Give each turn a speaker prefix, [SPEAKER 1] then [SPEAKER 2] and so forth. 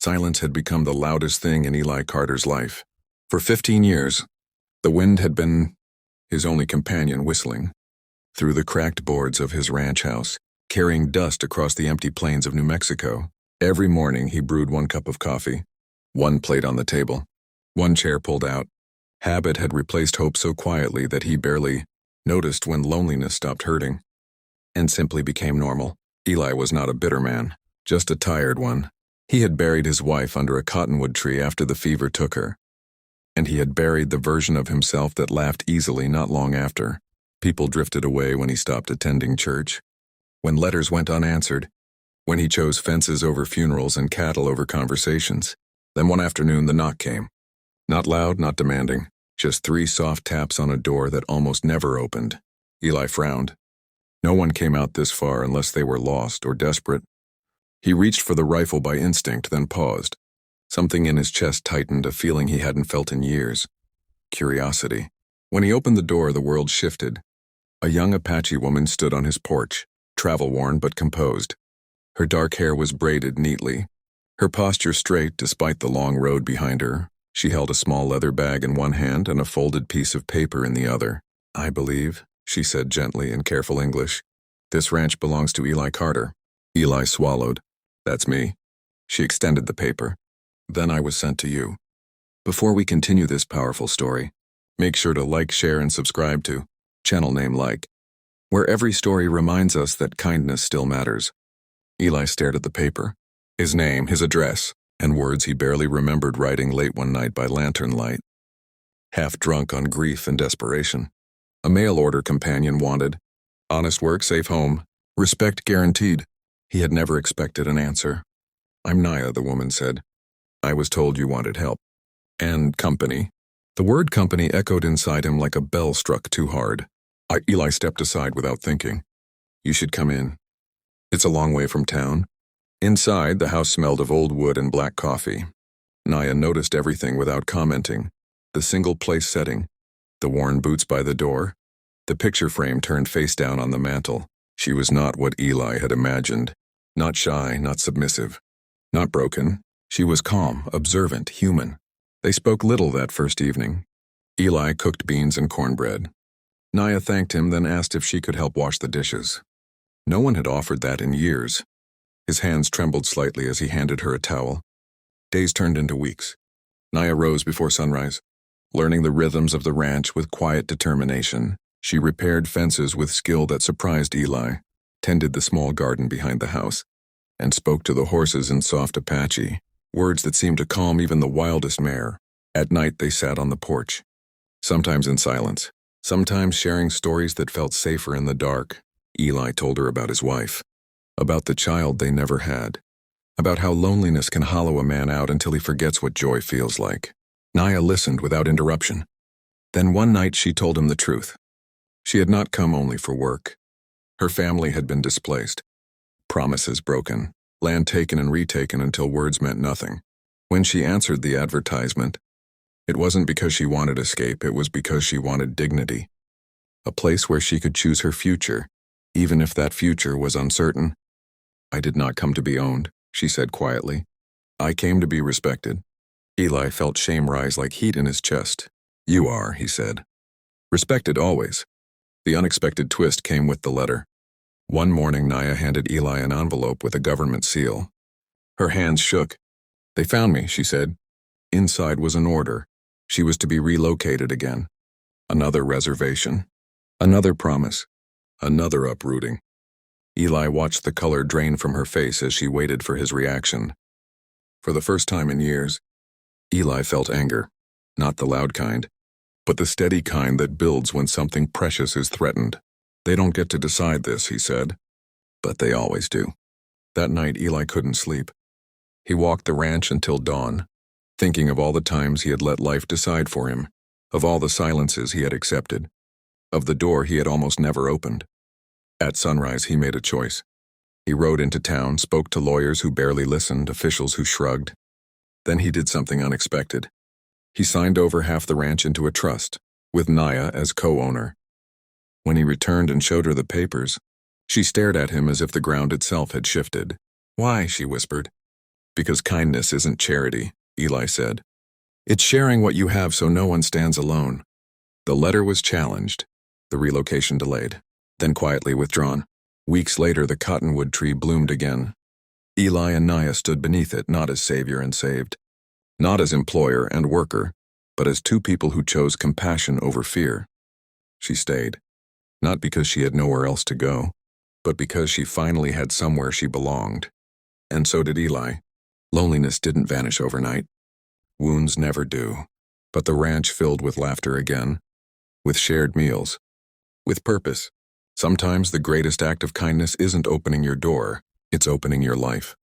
[SPEAKER 1] Silence had become the loudest thing in Eli Carter's life. For 15 years, the wind had been his only companion, whistling through the cracked boards of his ranch house, carrying dust across the empty plains of New Mexico. Every morning he brewed one cup of coffee, one plate on the table, one chair pulled out. Habit had replaced hope so quietly that he barely noticed when loneliness stopped hurting and simply became normal. Eli was not a bitter man, just a tired one. He had buried his wife under a cottonwood tree after the fever took her, and he had buried the version of himself that laughed easily not long after. People drifted away when he stopped attending church, when letters went unanswered, when he chose fences over funerals and cattle over conversations. Then one afternoon the knock came. Not loud, not demanding, just 3 soft taps on a door that almost never opened. Eli frowned. No one came out this far unless they were lost or desperate. He reached for the rifle by instinct, then paused. Something in his chest tightened, a feeling he hadn't felt in years. Curiosity. When he opened the door, the world shifted. A young Apache woman stood on his porch, travel-worn but composed. Her dark hair was braided neatly, her posture straight despite the long road behind her. She held a small leather bag in one hand and a folded piece of paper in the other. "I believe," she said gently in careful English, "this ranch belongs to Eli Carter." Eli swallowed. "That's me." She extended the paper. "Then I was sent to you." Before we continue this powerful story, make sure to like, share, and subscribe to channel name Like, where every story reminds us that kindness still matters. Eli stared at the paper. His name, his address, and words he barely remembered writing late one night by lantern light. Half drunk on grief and desperation. A mail order companion wanted. Honest work, safe home. Respect guaranteed. He had never expected an answer. "I'm Naya," the woman said. "I was told you wanted help." "And company." The word company echoed inside him like a bell struck too hard. Eli stepped aside without thinking. "You should come in. It's a long way from town." Inside, the house smelled of old wood and black coffee. Naya noticed everything without commenting. The single-place setting, the worn boots by the door, the picture frame turned face down on the mantel. She was not what Eli had imagined. Not shy, not submissive, not broken. She was calm, observant, human. They spoke little that first evening. Eli cooked beans and cornbread. Naya thanked him, then asked if she could help wash the dishes. No one had offered that in years. His hands trembled slightly as he handed her a towel. Days turned into weeks. Naya rose before sunrise, learning the rhythms of the ranch with quiet determination. She repaired fences with skill that surprised Eli, tended the small garden behind the house, and spoke to the horses in soft Apache, words that seemed to calm even the wildest mare. At night they sat on the porch, sometimes in silence, sometimes sharing stories that felt safer in the dark. Eli told her about his wife, about the child they never had, about how loneliness can hollow a man out until he forgets what joy feels like. Naya listened without interruption. Then one night she told him the truth. She had not come only for work. Her family had been displaced, promises broken, land taken and retaken until words meant nothing. When she answered the advertisement, it wasn't because she wanted escape, it was because she wanted dignity. A place where she could choose her future, even if that future was uncertain. "I did not come to be owned," she said quietly. "I came to be respected." Eli felt shame rise like heat in his chest. "You are," he said. "Respected always." The unexpected twist came with the letter. One morning Naya handed Eli an envelope with a government seal. Her hands shook. "They found me," she said. Inside was an order. She was to be relocated again. Another reservation. Another promise. Another uprooting. Eli watched the color drain from her face as she waited for his reaction. For the first time in years, Eli felt anger. Not the loud kind, but the steady kind that builds when something precious is threatened. "They don't get to decide this," he said. "But they always do." That night Eli couldn't sleep. He walked the ranch until dawn, thinking of all the times he had let life decide for him, of all the silences he had accepted, of the door he had almost never opened. At sunrise he made a choice. He rode into town, spoke to lawyers who barely listened, officials who shrugged. Then he did something unexpected. He signed over half the ranch into a trust, with Naya as co-owner. When he returned and showed her the papers, she stared at him as if the ground itself had shifted. "Why?" she whispered. Because kindness isn't charity, Eli said. It's sharing what you have so no one stands alone. The letter was challenged, the relocation delayed, then quietly withdrawn. Weeks later, the cottonwood tree bloomed again. Eli and Naya stood beneath it, not as savior and saved, not as employer and worker, but as two people who chose compassion over fear. She stayed, not because she had nowhere else to go, but because she finally had somewhere she belonged. And so did Eli. Loneliness didn't vanish overnight. Wounds never do. But the ranch filled with laughter again, with shared meals, with purpose. Sometimes the greatest act of kindness isn't opening your door, it's opening your life.